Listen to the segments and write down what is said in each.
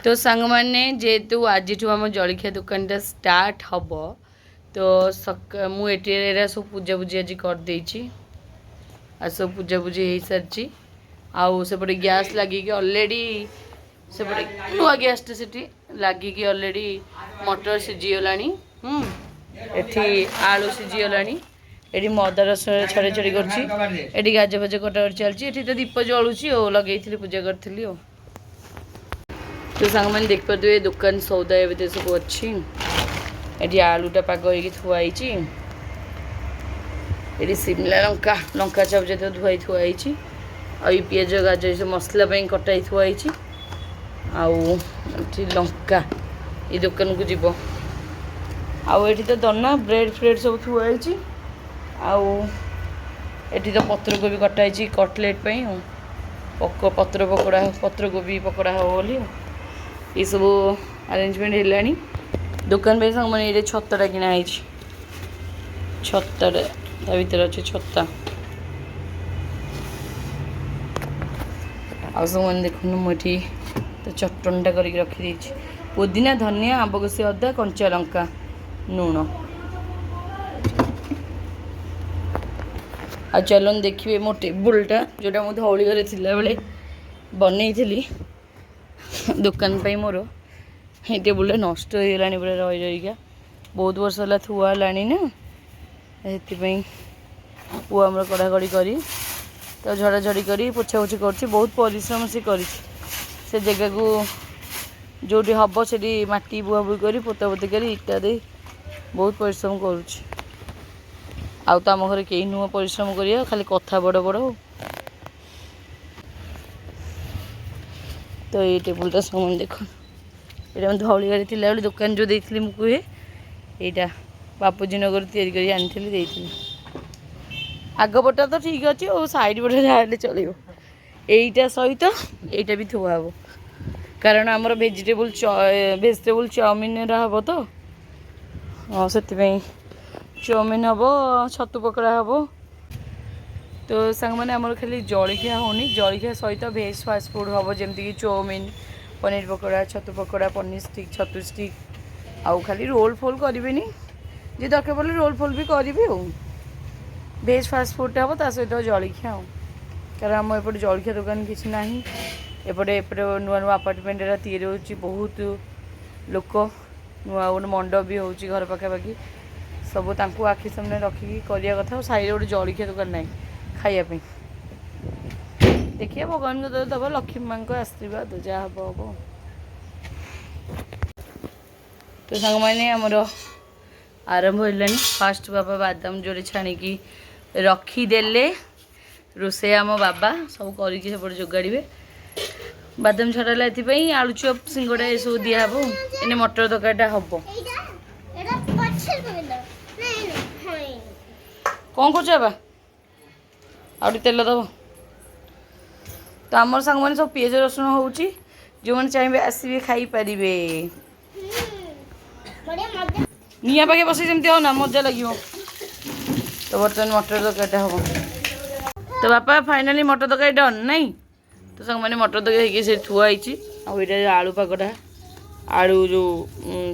तो सांग मैंने जेहेतु आज आम जलखिया दुकानटा स्टार्ट हम तो मुझे सब पूजा पूजी आज करदे सब पूजा पूजी हो सारी आउपटे गैस लगिकी अलरेडी सेपटे नुआ गैसटा से लगिकी अलरेडी मटर सीझीगला एठी आलू सीझीगला ये मदा रस छड़े छड़ी कर गाज फाज कटा चलती तो दीप जलुची लगे पूजा करी तो सांग मैंने देख पारे दुकान सौदा एवं सब अच्छी ये आलूटा पाग हो थुआई ये सिमला लंका लंका चप जो धुआई थुआई आई पिज गाजर सब मसला कटाई थुआई लंका ये दुकान को जीव आठी तो दना ब्रेड फ्रेड सब थुआई एटी तो पत्र कोबी कटाई कटलेट पत्र पकोड़ा पत्र कोबी पकोड़ा हम बोली ये सब अरेंजमेंट है दुकान पे सांग मैंने ये छत्ता किनाई छत्ता भर अच्छे छत्ता आ सब मैंने देखुन मुझे तो चटनटा कर रखी पुदीना धनिया आंब कषि अदा कंचा लंका लुण आ चलन देखिए मो टेबुलटा जोटा मुझे धौली घरे थिला बेले बनई दुकान पे मोर ये टेबुलटा नष्ट हो गलानी पूरा रही रहीका बहुत वर्ष है थुआ है ना से पुआ आम कड़ाकड़ी करी तो झड़ाझड़ी करी पोछा पोछी कर बहुत परिश्रम से कर जगह को जो हम से माटी बुआ बुई कर पोता पोती कर इटा दे बहुत परिश्रम करुँच आउ तो आम घर कहीं नुह परिश्रम कर खाली कथा बड़ बड़ तो ये टेबुलटा सब देख ये धौली गाड़ी थी बेले दुकान जो देती मुझे यहाँ बापूजी नगर तैयारी आनी आग पटा तो ठीक अच्छे और साइड पटा जहाँ चलो यहीटा सहित यहीटा भी थुआ हम कारण आमर भेजिटेबल चाउमिन हम तो हाँ से चाउमिन हम छतु पकड़ा हम तो सांग मैंने आमर खाली जलखिया होनी जलखिया सहित भेज फास्ट फूड हम जमीक चाउमिन पनीर पकोड़ा छतु पकोड़ा पनीर स्टिक छतु स्टिक आउ खाली रोल फोल करें जी दरकार पड़े रोल फोल भी करी भेज फास्ट फूड हम ता सहित जलखिया हो कारण आम एपटे जलखिया दुकान किसी ना एपटे नुआ नुआ आपार्टमेंट तैयारी हो बहुत लोक नुआ गोटे मंडप भी हो घर पाखापाखि सब आखि सामने रखिकी करिया कथा साइड गोटे जलखिया दुकान ना खायापी देखिए भगवान को दब लक्ष्मी माँ को आशीर्वाद जहाँ हम हम तो सांग मैंने आमर आरंभ है फास्ट बाबा बादाम जोड़े छाणिकी रखीदे रोसे आम बाबा सब कर जोगाड़े बादाम छड़ाला ये आलू चप सिंगड़ा ये सब दिहब इन मटर तरकारीटा हम कौन कर बाबा आउट तेल दब तो आमर सांग मैंने सब पिज रसुण हो जो मैंने चाहिए आसवे खाईपर निया पाखे बस जमी हो ना मजा लगे तो बर्तमान मटर तरकारीटा हम तो बापा फाइनाली मटर तरकारी डन नहीं तो सांग मैंने मटर तरकारी से थुआई आलू पागटा आलू जो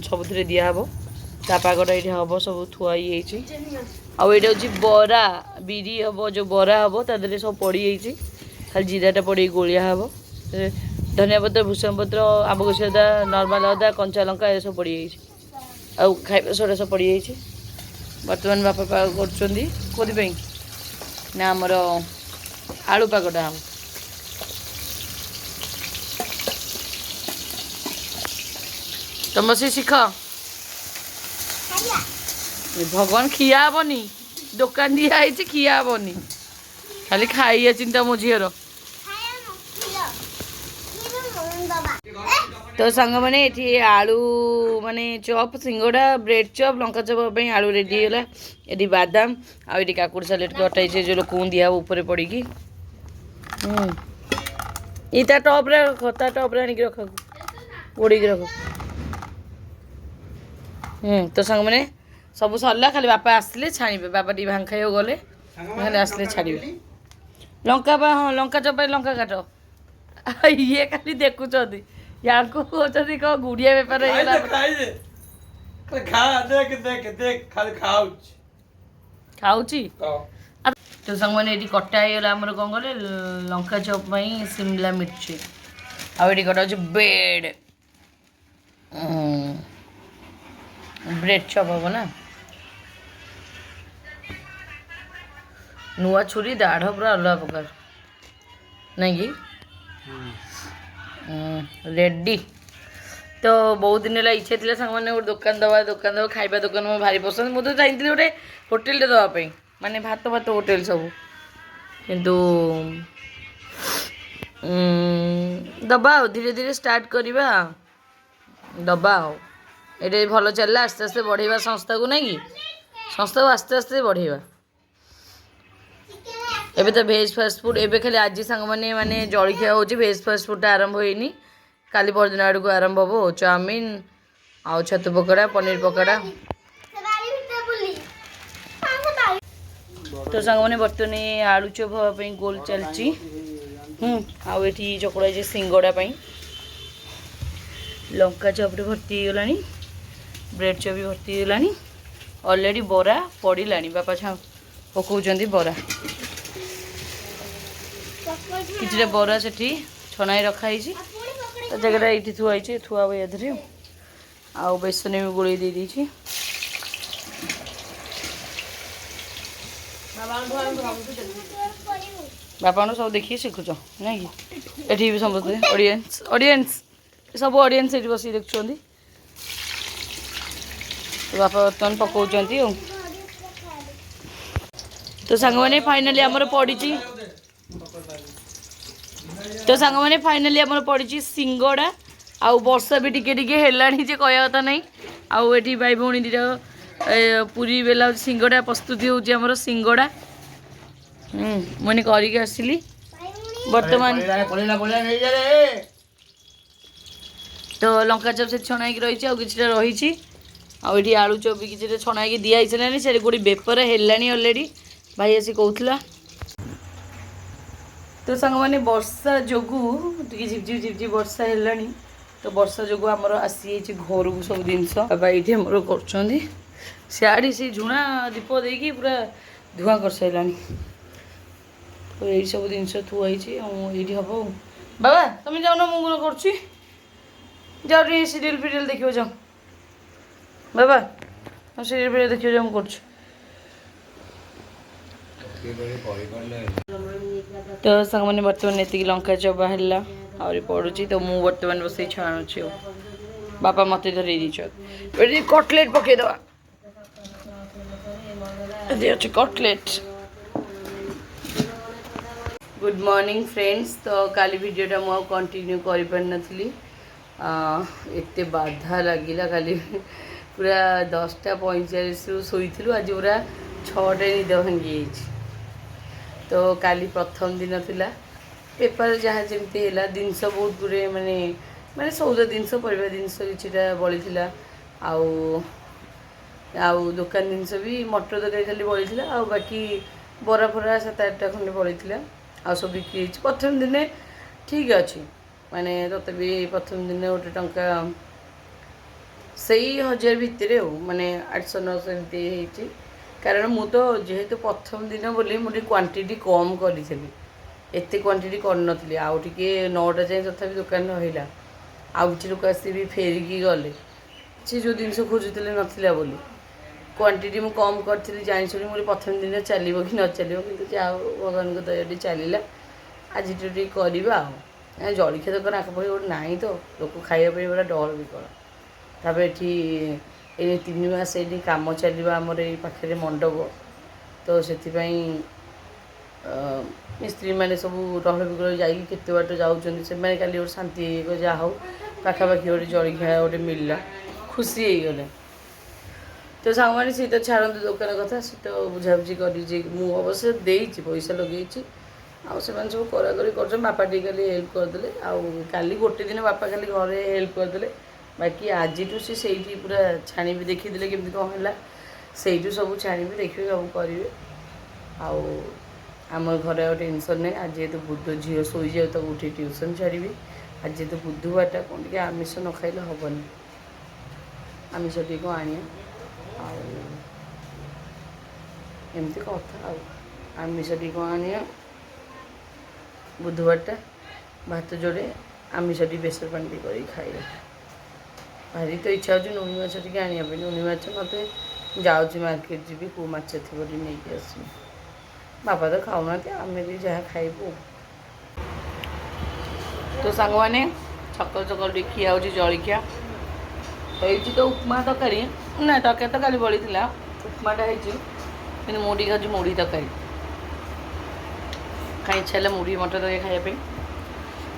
सब दिहब ता पागटा ये हम सब थुआई आउ ये हूँ बरा बिरी हम जो बरा हम तादे सब पड़ी खाली जीराटा पड़े गोलिया हम धनिया पत्र भूषण पत्र आंब कषि अदा नर्माल अदा कंचा लंका ये सब पड़ी आउ खाଇବା सोडा सब पड़ी बर्तमान बापा पाग कर ना आमर आलू पागटा हम तुम बस शिख भगवान खिया हेनी दुकान दिखाई खिया हेनी खाली खाइए चिंता मो झीर तो सांग मैंने ये आलू माने चप सिंगड़ा ब्रेड चप लंका चप आलू रेडी है ये बादाम आठ काकुड़ सालेट कटाई जो लोक दिया ऊपर पड़ी ये टप रख ता टप आणिक रख पोड़ी रख तो सांग मैंने सब सरला खाली बापा आसले छाणीबे बापा टी भांग खाइयो गले खाली आसले छाड़ीबे लंका हाँ लंका चपाई लंका काट ये खाली देखुं ୟାଙ୍କୁ କହୁଛନ୍ତି କ'ଣ ଗୁଡ଼ିଆ ବେପାର ହେଇଗଲା। ଖାଉଛି ତ ସାଙ୍ଗମାନେ ଏଠି କଟା ହେଇଗଲା ଆମର କ'ଣ କଲେ ଲଙ୍କା ଚପ୍ ପାଇଁ ସିମଲା ମିର୍ଚି ଆଉ ଏଠି କଟା ହେଉଛି ବ୍ରେଡ୍ ଚପ୍ ହବ ନା। ନୂଆ ଛୁରୀ ଦାଢ଼ ପୁରା ଅଲଗା ପ୍ରକାର ନାଇଁ କି ରେଡ଼ି। ତ ବହୁତ ଦିନ ହେଲା ଇଚ୍ଛା ଥିଲା ସାଙ୍ଗମାନେ ଗୋଟେ ଦୋକାନ ଦେବା ଖାଇବା ଦୋକାନ ମୋର ଭାରି ପସନ୍ଦ। ମୁଁ ତ ଚାହିଁଥିଲି ଗୋଟେ ହୋଟେଲଟେ ଦେବା ପାଇଁ ମାନେ ଭାତ ହୋଟେଲ ସବୁ କିନ୍ତୁ ଦେବା ଆଉ ଧୀରେ ଧୀରେ ଷ୍ଟାର୍ଟ କରିବା ଦେବା ଆଉ ଏଇଟା ଭଲ ଚାଲିଲା ଆସ୍ତେ ଆସ୍ତେ ବଢ଼େଇବା ସଂସ୍ଥାକୁ ନାଇଁ କି ସଂସ୍ଥାକୁ ଆସ୍ତେ ଆସ୍ତେ ବଢ଼େଇବା। ଏବେ ତ ଭେଜ୍ ଫାଷ୍ଟଫୁଡ଼ ଏବେ ଖାଲି ଆଜି ସାଙ୍ଗମାନେ ମାନେ ଜଳଖିଆ ହେଉଛି ଭେଜ୍ ଫାଷ୍ଟଫୁଡ଼ଟା ଆରମ୍ଭ ହେଇନି କାଲି ପରଦିନ ଆଡ଼କୁ ଆରମ୍ଭ ହେବ ଚାଉମିନ ଆଉ ଛତୁ ପକୋଡ଼ା ପନିର ପକୋଡ଼ା। ତ ସାଙ୍ଗମାନେ ବର୍ତ୍ତମାନ ଆଳୁ ଚପ୍ ହେବା ପାଇଁ ଗୋଲ ଚାଲିଛି ଆଉ ଏଠି ଚକୁଡ଼ା ହେଇଛି ସିଙ୍ଗଡ଼ା ପାଇଁ ଲଙ୍କା ଚପ୍ରେ ଭର୍ତ୍ତି ହେଇଗଲାଣି ବ୍ରେଡ଼୍ ଚପ୍ ବି ଭର୍ତ୍ତି ହେଇଗଲାଣି ଅଲରେଡ଼ି ବରା ପଡ଼ିଲାଣି ବାପା ପକାଉଛନ୍ତି ବରା କିଛିଟା ବରା ସେଠି ଛଣା ହେଇ ରଖା ହେଇଛି ତା ଜାଗାଟା ଏଇଠି ଥୁଆ ହେଇଛି ଥୁଆ ହେବ ଏଥିରେ ଆଉ ବେସନ ବି ଗୋଳେଇ ଦେଇଛି। ବାପାଙ୍କୁ ସବୁ ଦେଖିକି ଶିଖୁଛ ନାଇଁ କି ଏଠି ବି ସମସ୍ତେ ଅଡ଼ିଏନ୍ସ ସବୁ ଅଡ଼ିଏନ୍ସ ଏଠି ବସିକି ଦେଖୁଛନ୍ତି। ବାପା ବର୍ତ୍ତମାନ ପକାଉଛନ୍ତି ଆଉ ତ ସାଙ୍ଗମାନେ ଫାଇନାଲି ଆମର ପଡ଼ିଛି ସିଙ୍ଗଡ଼ା ଆଉ ବର୍ଷା ବି ଟିକେ ଟିକେ ହେଲାଣି ଯେ କହିବା କଥା ନାହିଁ ଆଉ ଏଠି ଭାଇ ଭଉଣୀ ଦୁଇଟା ପୁରୀ ବେଲା ହେଉଛି ସିଙ୍ଗଡ଼ା ପ୍ରସ୍ତୁତି ହେଉଛି ଆମର ସିଙ୍ଗଡ଼ା ମୁଁ କରିକି ଆସିଲି ବର୍ତ୍ତମାନ ତ ଲଙ୍କା ଚପ୍ ସେଠି ଛଣା ହେଇକି ରହିଛି ଆଉ କିଛିଟା ରହିଛି ଆଉ ଏଠି ଆଳୁ ଚପ୍ ବି କିଛିଟା ଛଣା ହେଇକି ଦିଆ ହେଇସାରିଲାଣି ସେଠି ଗୋଟେ ବେପାର ହେଲାଣି ଅଲରେଡ଼ି ଭାଇ ଆସି କହୁଥିଲା। ତ ସାଙ୍ଗମାନେ ବର୍ଷା ଯୋଗୁଁ ଟିକେ ଝିପଝିପ୍ ବର୍ଷା ହେଲାଣି ତ ବର୍ଷା ଯୋଗୁଁ ଆମର ଆସିଯାଇଛି ଘରକୁ ସବୁ ଜିନିଷ ବାବା ଏଇଠି ଆମର କରୁଛନ୍ତି ସିଆଡ଼େ ସେ ଝୁଣା ଦୀପ ଦେଇକି ପୁରା ଧୂଆଁ କରିସାରିଲାଣି ତ ଏଇ ସବୁ ଜିନିଷ ଥୁଆ ହେଇଛି ଆଉ ଏଇଠି ହେବ ଆଉ ବାବା ତମେ ଯାଉନ ମୁଁ କ'ଣ କରୁଛି ଯାଅ ଟିକେ ସିରିଏଲ୍ ଫିରିଏଲ୍ ଦେଖିବ ଯାଅ ବାବା ସିରିଏଲ୍ ଫିରିଏଲ୍ ଦେଖିବ ଯାଅ ମୁଁ କରୁଛି। ତ ସାଙ୍ଗମାନେ ବର୍ତ୍ତମାନ ଏତିକି ଲଙ୍କା ଚପ୍ ବାହାରିଲା ଆହୁରି ପଡ଼ୁଛି ତ ମୁଁ ବର୍ତ୍ତମାନ ବସେଇ ଛାଣୁଛି ଆଉ ବାପା ମୋତେ ଧରେଇ ଦେଇଛନ୍ତି କଟଲେଟ୍ ପକେଇଦେବା ଏଠି ଅଛି କଟଲେଟ୍। ଗୁଡ୍ ମର୍ଣ୍ଣିଂ ଫ୍ରେଣ୍ଡସ୍ ତ କାଲି ଭିଡ଼ିଓଟା ମୁଁ ଆଉ କଣ୍ଟିନ୍ୟୁ କରିପାରିନଥିଲି ଏତେ ବାଧା ଲାଗିଲା କାଲି ପୁରା 10:45ରୁ ଶୋଇଥିଲୁ ଆଜି ପୁରା 6ଟାରେ ନିଦ ଭାଙ୍ଗି ଯାଇଛି। ତ କାଲି ପ୍ରଥମ ଦିନ ଥିଲା ବେପାର ଯାହା ଯେମିତି ହେଲା ଜିନିଷ ବହୁତ ଗୁଡ଼େ ମାନେ ସଉଦା ଜିନିଷ ପରିବା ଜିନିଷ କିଛିଟା ବଳିଥିଲା ଆଉ ଦୋକାନ ଜିନିଷ ବି ମଟର ତରକାରୀ ଖାଲି ବଳିଥିଲା ଆଉ ବାକି ବରା ଫରା 7-8ଟା ଖଣ୍ଡେ ବଳିଥିଲା ଆଉ ସବୁ ବିକ୍ରି ହେଇଛି। ପ୍ରଥମ ଦିନେ ଠିକ୍ ଅଛି ମାନେ ତଥାପି ପ୍ରଥମ ଦିନେ ଗୋଟେ ଟଙ୍କା ସେଇ 1000 ଭିତରେ ଆଉ ମାନେ 800-900 ଏମିତି ହେଇଛି କାରଣ ମୁଁ ତ ଯେହେତୁ ପ୍ରଥମ ଦିନ ବୋଲି ମୁଁ ଟିକେ କ୍ୱାଣ୍ଟିଟି କମ୍ କରିଥିଲି ଏତେ କ୍ୱାଣ୍ଟିଟି କରିନଥିଲି ଆଉ ଟିକେ 9ଟା ଯାଏଁ ତଥାପି ଦୋକାନ ରହିଲା ଆଉ କିଛି ଲୋକ ଆସିବି ଫେରିକି ଗଲେ ସେ ଯେଉଁ ଜିନିଷ ଖୋଜୁଥିଲେ ନଥିଲା ବୋଲି କ୍ୱାଣ୍ଟିଟି ମୁଁ କମ୍ କରିଥିଲି ଜାଣିଶୁଣି ମୋର ପ୍ରଥମ ଦିନ ଚାଲିବ କି ନ ଚାଲିବ କିନ୍ତୁ ଯାହା ହଉ ଭଗବାନଙ୍କ ଦୟାଟି ଚାଲିଲା ଆଜିଠୁ ଟିକେ କରିବା ଆଉ ଜଳଖିଆ ଦୋକାନ ଆଖପାଖରେ ଗୋଟେ ନାହିଁ ତ ଲୋକ ଖାଇବା ପାଇଁ ପୁରା ଡର ବିକଳ ତାପରେ ଏଠି ଏଇ 3 ମାସ ଏଇଠି କାମ ଚାଲିବା ଆମର ଏଇ ପାଖରେ ମଣ୍ଡପ ତ ସେଥିପାଇଁ ମିସ୍ତ୍ରୀମାନେ ସବୁ ରହଳ ବିକଳ ଯାଇକି କେତେ ବାଟ ଯାଉଛନ୍ତି ସେମାନେ କାଲି ଗୋଟେ ଶାନ୍ତି ହେଇଗଲେ ଯାହା ହଉ ପାଖାପାଖି ଗୋଟେ ଜଳଖିଆ ଗୋଟେ ମିଳିଲା ଖୁସି ହେଇଗଲେ। ତ ସାଙ୍ଗମାନେ ସେ ତ ଛାଡ଼ନ୍ତୁ ଦୋକାନ କଥା ସେ ତ ବୁଝାବୁଝି କରିଛି ମୁଁ ଅବଶ୍ୟ ଦେଇଛି ପଇସା ଲଗେଇଛି ଆଉ ସେମାନେ ସବୁ କରାକରି କରୁଛନ୍ତି ବାପା ଟିକେ ଖାଲି ହେଲ୍ପ କରିଦେଲେ ଆଉ କାଲି ଗୋଟେ ଦିନ ବାପା ଖାଲି ଘରେ ହେଲ୍ପ କରିଦେଲେ ବାକି ଆଜିଠୁ ସେ ସେଇଠି ପୁରା ଛାଣିବି ଦେଖିଦେଲେ କେମିତି କ'ଣ ହେଲା ସେଇଠୁ ସବୁ ଛାଣିବି ଦେଖିବେ ସବୁ କରିବେ ଆଉ ଆମ ଘରେ ଆଉ ଟେନସନ୍ ନାହିଁ ଆଜି ଯେହେତୁ ବୁଧ ଝିଅ ଶୋଇଯାଉ ତାକୁ ଉଠି ଟ୍ୟୁସନ୍ ଛାଡ଼ିବି ଆଜି ତ ବୁଧବାରଟା କ'ଣ ଟିକେ ଆମିଷ ନ ଖାଇଲେ ହେବନି। ଆମିଷ ଟିକେ କ'ଣ ଆଣିବା ଆଉ ଏମିତି କଥା ଆଉ ଆମିଷ ଟିକେ କ'ଣ ଆଣିବା ବୁଧବାରଟା ଭାତ ଯୋଡ଼େ ଆମିଷ ଟିକେ ବେସର ପାଣି ଟିକେ କରିକି ଖାଇବା। ଭାରି ତ ଇଚ୍ଛା ହେଉଛି ନୁଣି ମାଛ ଟିକେ ଆଣିବା ପାଇଁ। ନୁଣି ମାଛ ମୋତେ ଯାଉଛି ମାର୍କେଟ ଯିବି କେଉଁ ମାଛ ଥିବ ଟିକେ ନେଇକି ଆସିବି। ବାପା ତ ଖାଉନାହାନ୍ତି ଆମେ ବି ଯାହା ଖାଇବୁ। ତ ସାଙ୍ଗମାନେ ସକାଳୁ ସକାଳୁ ଟିକେ ଖିଆ ହେଉଛି ଜଳଖିଆ ହେଇଛି ତ ଉପମା ତରକାରୀ ନା ତରକାରୀ ତ କାଲି ବଳିଥିଲା ଉପମାଟା ହେଇଛି କିନ୍ତୁ ମୁଁ ଟିକେ ଖାଉଛି ମୁଢ଼ି ତରକାରୀ। କାହିଁ ଇଚ୍ଛା ହେଲା ମୁଢ଼ି ମଟର ତରକାରୀ ଖାଇବା ପାଇଁ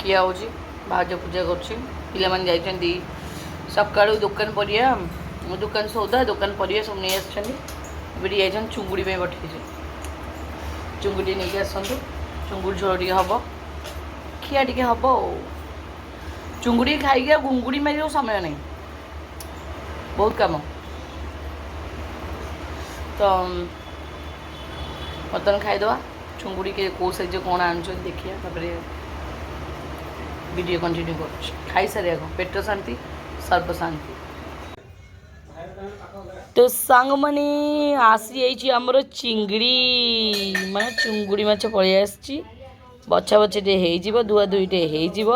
ଖିଆ ହେଉଛି। ଭାଉଜ ପୂଜା କରୁଛି ପିଲାମାନେ ଯାଇଛନ୍ତି ସକାଳୁ ଦୋକାନ ପରିବା ଦୋକାନ ସଉଦା ଦୋକାନ ପରିବା ସବୁ ନେଇ ଆସିଛନ୍ତି। ଏବେ ଟିକେ ଯାଇଛନ୍ତି ଚୁଙ୍ଗୁଡ଼ି ପାଇଁ ପଠେଇଛି। ଚୁଙ୍ଗୁଡ଼ି ନେଇକି ଆସନ୍ତୁ ଚୁଙ୍ଗୁଡ଼ି ଝୋଳ ଟିକେ ହେବ ଖିଆ ଟିକେ ହେବ ଆଉ। ଚୁଙ୍ଗୁଡ଼ି ଖାଇକି ଆଉ ଗୁଙ୍ଗୁଡ଼ି ମାରିବାକୁ ସମୟ ନାହିଁ ବହୁତ କାମ। ତ ବର୍ତ୍ତମାନ ଖାଇଦେବା ଚୁଙ୍ଗୁଡ଼ି କେଉଁ ସାଇଜ୍ କ'ଣ ଆଣୁଛନ୍ତି ଦେଖିବା ତାପରେ ଭିଡ଼ିଓ କଣ୍ଟିନ୍ୟୁ କରୁଛି। ଖାଇସାରିବାକୁ ପେଟ ଶାନ୍ତି ସର୍ବ ଶାନ୍ତି। ତ ସାଙ୍ଗମାନେ ଆସିଯାଇଛି ଆମର ଚିଙ୍ଗିଡ଼ି ମାନେ ଚୁଙ୍ଗୁଡ଼ି ମାଛ ପଳେଇ ଆସିଛି। ବଛା ବଛିଟେ ହେଇଯିବ ଧୁଆ ଧୁଇଟେ ହେଇଯିବ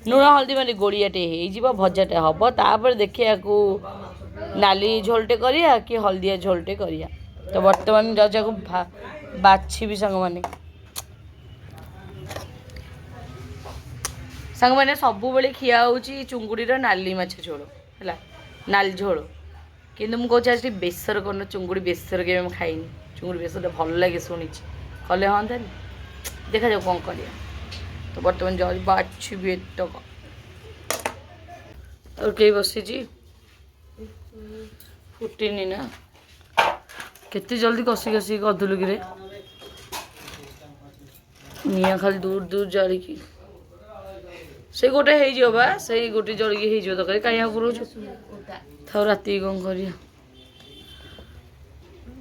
ଲୁଣ ହଳଦୀ ମାନେ ଗୋଳିଆଟେ ହେଇଯିବ ଭଜାଟେ ହେବ। ତାପରେ ଦେଖିବାକୁ ନାଲି ଝୋଳଟେ କରିବା କି ହଳଦିଆ ଝୋଳଟେ କରିବା। ତ ବର୍ତ୍ତମାନ ଯାକୁ ବାଛିବି ସାଙ୍ଗମାନେ। ସାଙ୍ଗମାନେ ସବୁବେଳେ ଖିଆ ହେଉଛି ଚୁଙ୍ଗୁଡ଼ିର ନାଲି ମାଛ ଝୋଳ ହେଲା ନାଲି ଝୋଳ କିନ୍ତୁ ମୁଁ କହୁଛି ଆଜି ବେସର କରୁନ ଚୁଙ୍ଗୁଡ଼ି ବେସର କେବେ ମୁଁ ଖାଇନି। ଚୁଙ୍ଗୁଡ଼ି ବେସରଟା ଭଲ ଲାଗେ ଶୁଣିଛି କଲେ ହଅନ୍ତାନି। ଦେଖାଯାଉ କ'ଣ କରିବା। ତ ବର୍ତ୍ତମାନ ଯାଉଛି ବାଛିବି ଏତକ ଆଉ କେହି ବସିଛି ଫୁଟିନି ନା କେତେ ଜଲ୍ଦି କଷି କଷିକି କରିଦେଲୁ କିରେ ନିଆଁ ଖାଲି ଦୂର ଦୂର ଜାଳିକି ସେଇ ଗୋଟେ ହେଇଯିବ ବା ସେଇ ଗୋଟେ ଜଳିକି ହେଇଯିବ ତରକାରୀ କାହିଁ ଆଉ କରୁଛୁ ଥାଉ ରାତିକି କ'ଣ କରିବା।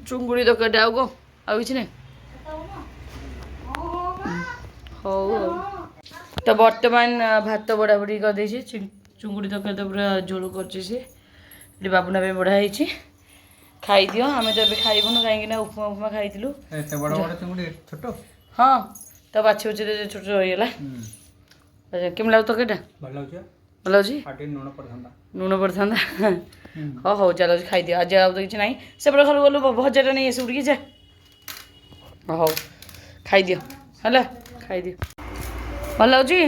ଚୁଙ୍ଗୁଡ଼ି ତରକାରୀଟା ଆଉ କ'ଣ ଆଉ କିଛି ନାହିଁ ହଉ ଆଉ। ତ ବର୍ତ୍ତମାନ ଭାତ ବଢ଼ାବଢ଼ି କରିଦେଇଛି ଚୁଙ୍ଗୁଡ଼ି ତରକାରୀ ତ ପୁରା ଝୋଳ କରିଛି ସିଏ ଏଠି ବାବୁନା ପାଇଁ ବଢ଼ା ହେଇଛି ଖାଇଦିଅ। ଆମେ ତ ଏବେ ଖାଇବୁନୁ କାହିଁକି ନା ଉପମା ଉପମା ଖାଇଥିଲୁ। ହଁ ତ ବାଛି ବାଛିରେ ଛୋଟ ଛୋଟ ହେଇଗଲା। କେମିତି ଲାଗୁଛି ତରକାରୀଟା ଭଲ ଲାଗୁଛି ଲୁଣ ପଡ଼ିଥାନ୍ତା। ହଁ ହଉ ଚାଲ ଖାଇଦିଅ ଆଜି ଆଉ ତ କିଛି ନାହିଁ। ସେପଟେ ଘରକୁ ଗଲୁ ଭଜାଟା ନେଇ ଆସିବୁ ଟିକେ ଯା ହଉ ଖାଇଦିଅ ହେଲା ଖାଇଦିଅ ଭଲ ଲାଗୁଛି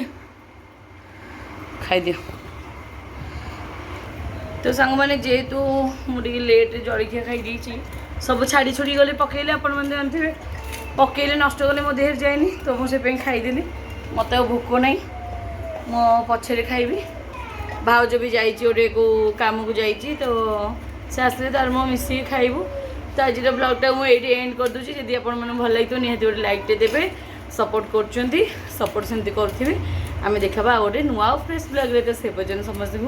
ଖାଇଦିଅ। ତ ସାଙ୍ଗମାନେ ଯେହେତୁ ମୁଁ ଟିକେ ଲେଟ୍ରେ ଜଳଖିଆ ଖାଇଦେଇଛି ସବୁ ଛାଡ଼ି ଛୁଡ଼ି ଗଲେ ପକେଇଲେ ଆପଣମାନେ ଜାଣିଥିବେ ପକେଇଲେ ନଷ୍ଟ କଲେ ମୋ ଦେହରେ ଯାଏନି ତ ମୁଁ ସେଥିପାଇଁ ଖାଇଦେଲି। ମୋତେ ଆଉ ଭୋକ ନାହିଁ ମୁଁ ପଛରେ ଖାଇବି। ଭାଉଜ ବି ଯାଇଛି ଗୋଟେ କେଉଁ କାମକୁ ଯାଇଛି ତ ସେ ଆସିଲେ ତାର ମୁଁ ମିଶିକି ଖାଇବୁ। ତ ଆଜିର ବ୍ଲଗ୍ଟା ମୁଁ ଏଇଠି ଏଣ୍ଡ କରିଦେଉଛି। ଯଦି ଆପଣମାନଙ୍କୁ ଭଲ ଲାଗିଥିବ ନିହାତି ଗୋଟେ ଲାଇକ୍ଟେ ଦେବେ। ସପୋର୍ଟ କରୁଛନ୍ତି ସପୋର୍ଟ ସେମିତି କରୁଥିବେ। ଆମେ ଦେଖାବା ଆଉ ଗୋଟେ ନୂଆ ଆଉ ଫ୍ରେଶ୍ ବ୍ଲଗ୍ରେ। ତ ସେ ପର୍ଯ୍ୟନ୍ତ ସମସ୍ତଙ୍କୁ